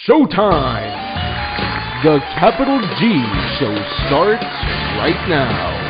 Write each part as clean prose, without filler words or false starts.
Showtime! The Capital G Show starts right now.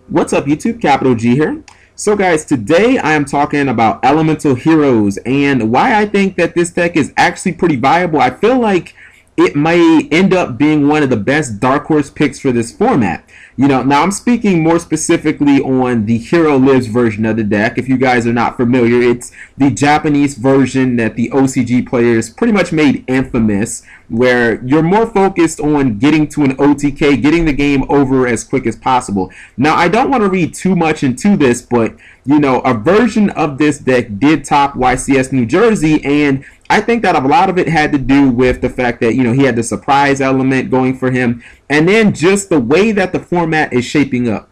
What's up YouTube, Capital G here. So guys, today I am talking about Elemental Heroes and why I think that this deck is actually pretty viable. I feel like it may end up being one of the best dark horse picks for this format. You know, now I'm speaking more specifically on the Hero Lives version of the deck. If you guys are not familiar, it's the Japanese version that the OCG players pretty much made infamous, where you're more focused on getting to an OTK, getting the game over as quick as possible. Now, I don't want to read too much into this, but, you know, a version of this deck did top YCS New Jersey, and I think that a lot of it had to do with the fact that, you know, he had the surprise element going for him, and then just the way that the format is shaping up.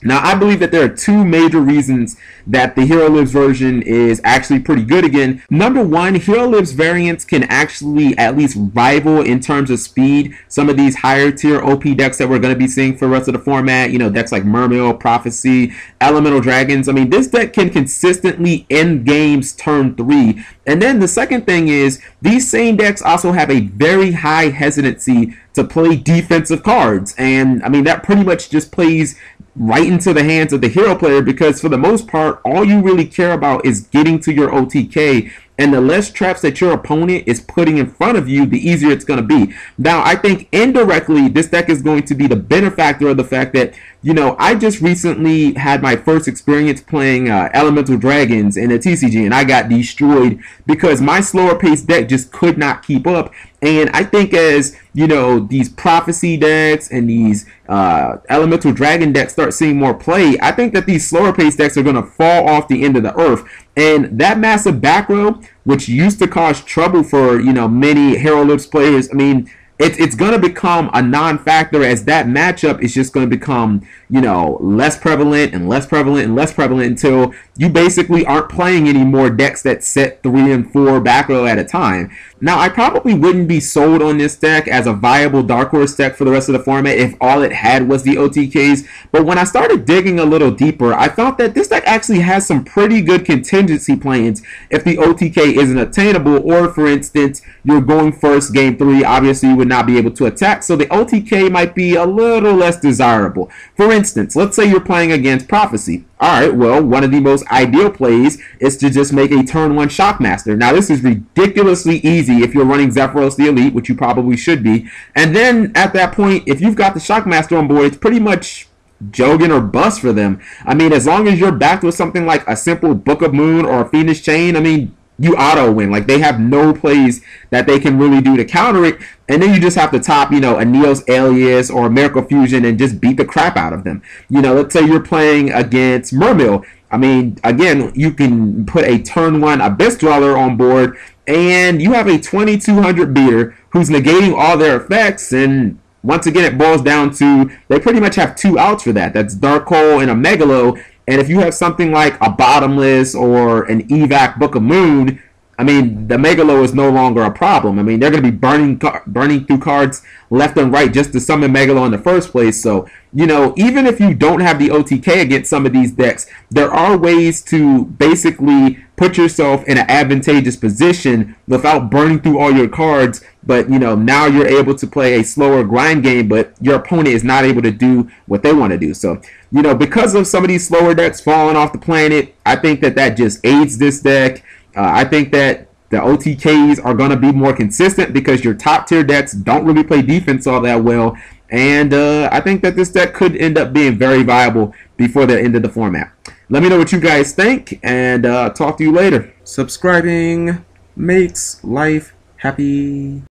Now, I believe that there are two major reasons that the Hero Lives version is actually pretty good again. Number one, Hero Lives variants can actually at least rival in terms of speed some of these higher tier OP decks that we're going to be seeing for the rest of the format. You know, decks like Mermail, Prophecy, Elemental Dragons. I mean, this deck can consistently end games turn 3. And then the second thing is, these same decks also have a very high hesitancy to play defensive cards. And, I mean, that pretty much just plays right into the hands of the hero player, because for the most part, all you really care about is getting to your OTK, and the less traps that your opponent is putting in front of you, the easier it's going to be. Now, I think indirectly, this deck is going to be the benefactor of the fact that, you know, I just recently had my first experience playing Elemental Dragons in a TCG, and I got destroyed because my slower paced deck just could not keep up. And I think as, you know, these Prophecy decks and these Elemental Dragon decks start seeing more play, I think that these slower paced decks are going to fall off the end of the earth. And that massive back row, which used to cause trouble for, you know, many Hero Lives players, I mean, it's going to become a non-factor, as that matchup is just going to become, you know, less prevalent and less prevalent and less prevalent until you basically aren't playing any more decks that set 3 and 4 back row at a time. Now, I probably wouldn't be sold on this deck as a viable dark horse deck for the rest of the format if all it had was the OTKs, but when I started digging a little deeper, I thought that this deck actually has some pretty good contingency plans if the OTK isn't attainable, or for instance, you're going first game 3, obviously you would not be able to attack, so the OTK might be a little less desirable. For instance, let's say you're playing against Prophecy. Alright, well, one of the most ideal plays is to just make a turn 1 Shockmaster. Now, this is ridiculously easy if you're running Zephyros the Elite, which you probably should be. And then, at that point, if you've got the Shockmaster on board, it's pretty much Jogan or bust for them. I mean, as long as you're backed with something like a simple Book of Moon or a Phoenix Chain, I mean, you auto win. Like, they have no plays that they can really do to counter it, and then you just have to top, you know, a Neos Alias or a Miracle Fusion and just beat the crap out of them. You know, let's say you're playing against Mermail. I mean, again, you can put a turn 1 Abyss Dweller on board, and you have a 2200 beater who's negating all their effects, and once again, it boils down to they pretty much have 2 outs for that. That's Dark Hole and a Megalo. And if you have something like a Bottomless or an Evac Book of Moon, I mean, the Megalo is no longer a problem. I mean, they're going to be burning through cards left and right just to summon Megalo in the first place. So, you know, even if you don't have the OTK against some of these decks, there are ways to basically put yourself in an advantageous position without burning through all your cards. But, you know, now you're able to play a slower grind game, but your opponent is not able to do what they want to do. So, you know, because of some of these slower decks falling off the planet, I think that that just aids this deck. I think that the OTKs are going to be more consistent because your top tier decks don't really play defense all that well. And I think that this deck could end up being very viable before the end of the format. Let me know what you guys think, and talk to you later. Subscribing makes life happy.